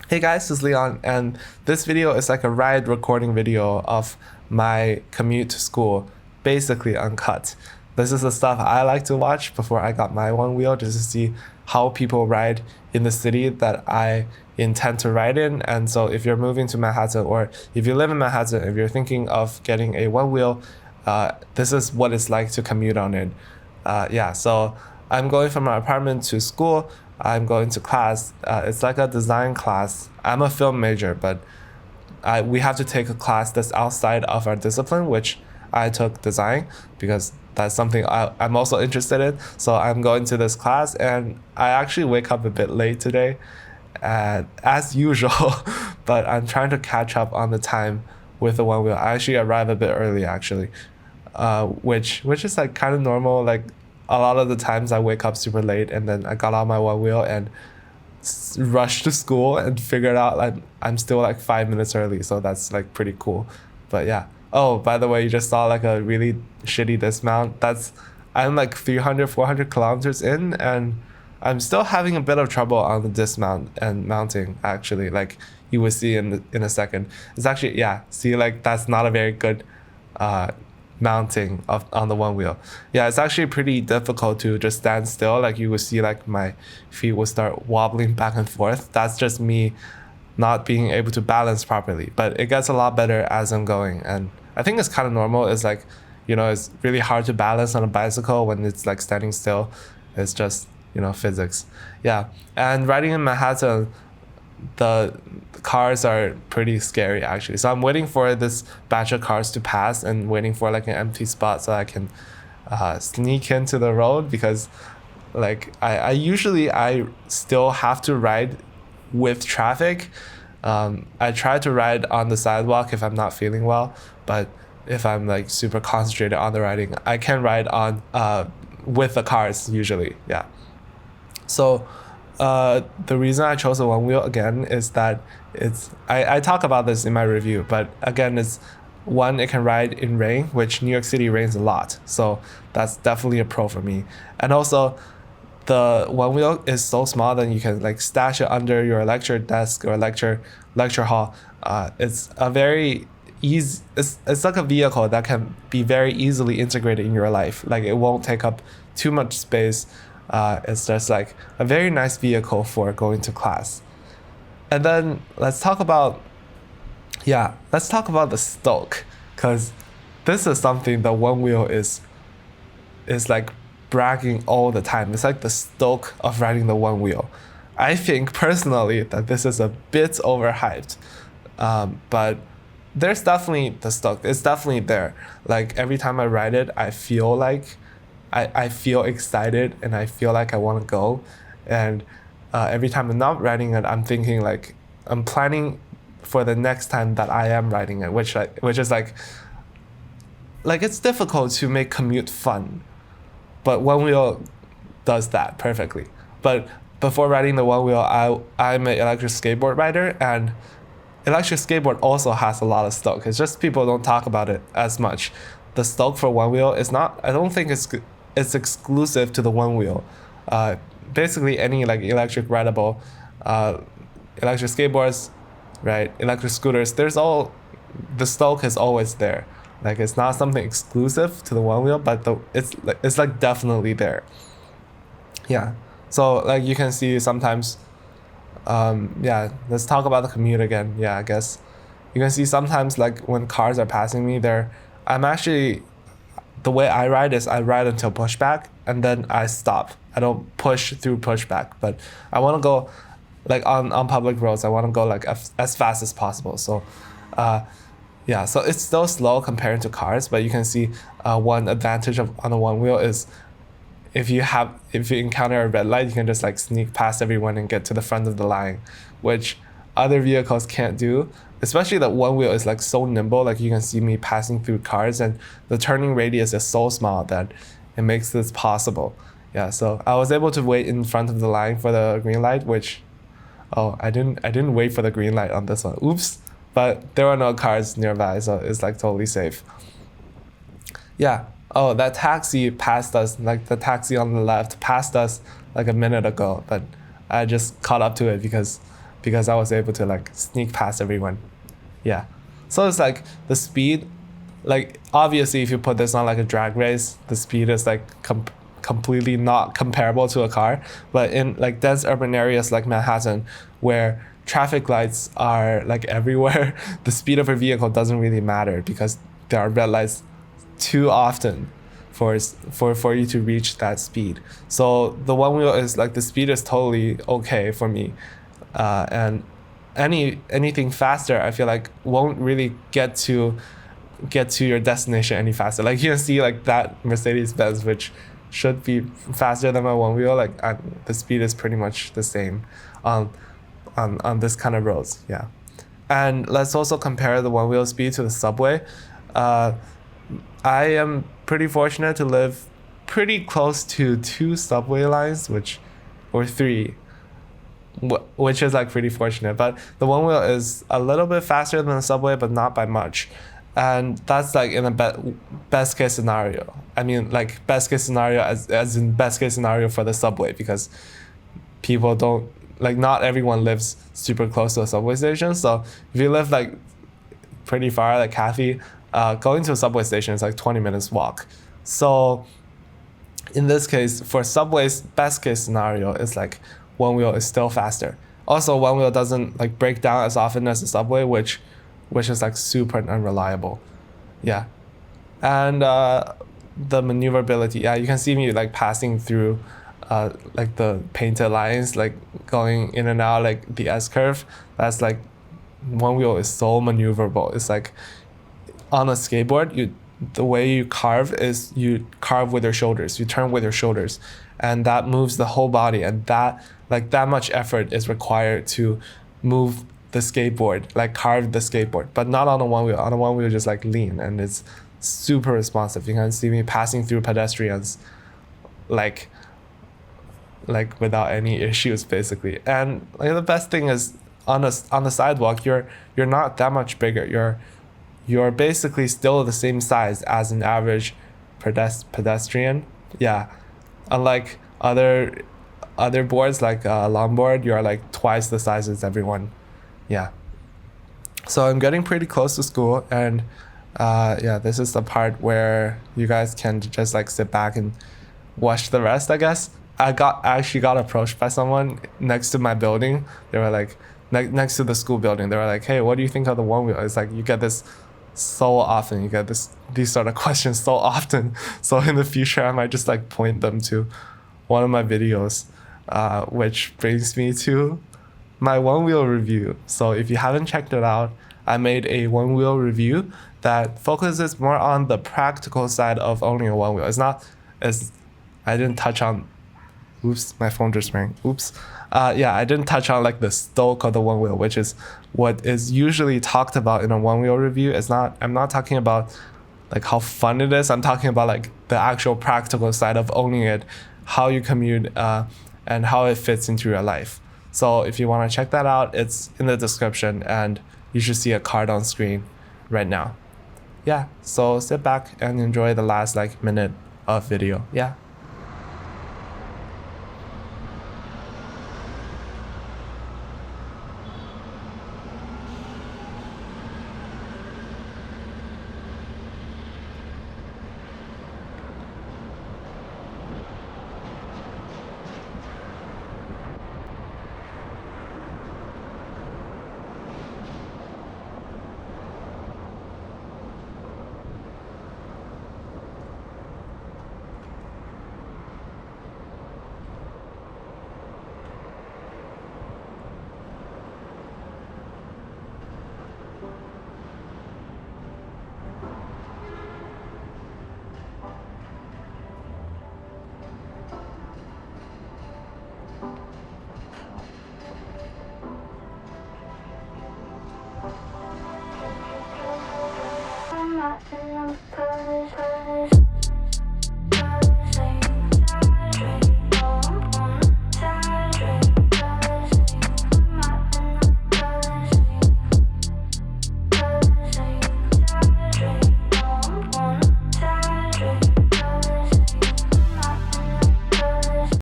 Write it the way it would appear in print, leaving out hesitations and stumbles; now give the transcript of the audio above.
Hey guys, this is Leon, and this video is like a ride recording video of my commute to school, basically uncut. This is the stuff I like to watch before I got my one wheel, just to see how people ride in the city that I intend to ride in. And so if you're moving to Manhattan, or if you live in Manhattan, if you're thinking of getting a one wheel, this is what it's like to commute on it. So I'm going from my apartment to school. I'm going to class. It's like a design class. I'm a film major, but we have to take a class that's outside of our discipline, which I took design because that's something I'm also interested in. So I'm going to this class, and I actually wake up a bit late today, as usual, but I'm trying to catch up on the time with the one wheel. I actually arrive a bit early, actually, which is like kind of normal. Like a lot of the times I wake up super late, and then I got on my one wheel and rushed to school and figured out like I'm still like 5 minutes early, so that's like pretty cool. But yeah. Oh, by the way, you just saw like a really shitty dismount. I'm like 300, 400 kilometers in, and I'm still having a bit of trouble on the dismount and mounting, actually. Like you will see in a second. It's actually, yeah, see, like that's not a very good mounting on the one wheel. Yeah, it's actually pretty difficult to just stand still. Like you will see like my feet will start wobbling back and forth. That's just me not being able to balance properly, but it gets a lot better as I'm going. And I think it's kind of normal. It's like, it's really hard to balance on a bicycle when it's like standing still. It's just, physics. Yeah. And riding in Manhattan, the cars are pretty scary, actually. So I'm waiting for this batch of cars to pass and waiting for like an empty spot so I can sneak into the road, because like I still have to ride with traffic. I try to ride on the sidewalk if I'm not feeling well, but if I'm like super concentrated on the riding, I can ride on with the cars usually. Yeah. So the reason I chose the one wheel again is that I talk about this in my review, but again, it's one, it can ride in rain, which New York City rains a lot, so that's definitely a pro for me. And also, the one wheel is so small that you can like stash it under your lecture desk or lecture hall. It's a very easy. It's like a vehicle that can be very easily integrated in your life. Like it won't take up too much space. It's just like a very nice vehicle for going to class. And then let's talk about the stoke, because this is something that one wheel is like bragging all the time. It's like the stoke of riding the one wheel. I think personally that this is a bit overhyped, but there's definitely the stoke. It's definitely there. Like every time I ride it, I feel like I feel excited and I feel like I want to go. And every time I'm not riding it, I'm thinking like I'm planning for the next time that I am riding it, which is like it's difficult to make commute fun, but one wheel does that perfectly. But before riding the one wheel, I'm an electric skateboard rider, and electric skateboard also has a lot of stoke. It's just people don't talk about it as much. The stoke for one wheel is not. I don't think it's exclusive to the one wheel. Basically, any like electric rideable, electric skateboards, right? Electric scooters. The stoke is always there. Like it's not something exclusive to the one wheel, but it's like definitely there. Yeah. So like you can see sometimes, let's talk about the commute again. Yeah, I guess you can see sometimes like when cars are passing me there, the way I ride is I ride until pushback and then I stop. I don't push through pushback, but I want to go like on public roads. I want to go like as fast as possible. So, so it's still slow compared to cars, but you can see one advantage on the one wheel is if you encounter a red light, you can just like sneak past everyone and get to the front of the line, which other vehicles can't do. Especially that one wheel is like so nimble. Like you can see me passing through cars, and the turning radius is so small that it makes this possible. Yeah, so I was able to wait in front of the line for the green light, which, I didn't wait for the green light on this one. Oops. But there were no cars nearby, so it's like totally safe. Yeah. Oh, that taxi passed us, like the taxi on the left passed us like a minute ago, but I just caught up to it because because I was able to like sneak past everyone. Yeah. So it's like the speed, like obviously if you put this on like a drag race, the speed is like completely not comparable to a car. But in like dense urban areas like Manhattan, where traffic lights are like everywhere, the speed of a vehicle doesn't really matter because there are red lights too often for you to reach that speed. So the Onewheel is like the speed is totally okay for me, and anything faster I feel like won't really get to your destination any faster. Like you can see like that Mercedes-Benz, which should be faster than my Onewheel, like the speed is pretty much the same on this kind of roads. Yeah. And let's also compare the Onewheel speed to the subway. I am pretty fortunate to live pretty close to 2 subway lines, or 3, which is like pretty fortunate. But the Onewheel is a little bit faster than the subway, but not by much. And that's like in a best case scenario. I mean, like best case scenario as in best case scenario for the subway, because people don't, like not everyone lives super close to a subway station. So if you live like pretty far, like Cathy, going to a subway station is like 20 minutes walk. So in this case, for subway's best case scenario, it's like Onewheel is still faster. Also, Onewheel doesn't like break down as often as the subway, which is like super unreliable. Yeah. And the maneuverability, yeah, you can see me like passing through like the painted lines, like going in and out, like the S-curve. That's like Onewheel is so maneuverable. It's like on a skateboard, the way you carve is you carve with your shoulders, you turn with your shoulders, and that moves the whole body, and that much effort is required to move the skateboard, like carve the skateboard, but not on a Onewheel. On a Onewheel, just like lean, and it's super responsive. You can see me passing through pedestrians like without any issues, basically. And like the best thing is on the sidewalk, you're not that much bigger. You're basically still the same size as an average pedestrian. Yeah. Unlike other boards like a longboard, you're like twice the size as everyone. Yeah. So I'm getting pretty close to school, and yeah, this is the part where you guys can just like sit back and watch the rest, I guess. I actually got approached by someone next to my building. They were like, next to the school building. They were like, hey, what do you think of the Onewheel? It's like, you get this so often. You get these sort of questions so often. So in the future, I might just like point them to one of my videos, which brings me to my Onewheel review. So if you haven't checked it out, I made a Onewheel review that focuses more on the practical side of owning a Onewheel. It's not as, I didn't touch on, oops, my phone just rang, oops. Yeah, I didn't touch on like the stoke of the Onewheel, which is what is usually talked about in a Onewheel review. I'm not talking about like how fun it is. I'm talking about like the actual practical side of owning it, how you commute, and how it fits into your life. So if you want to check that out, it's in the description, and you should see a card on screen right now. Yeah, so sit back and enjoy the last like minute of video. Yeah.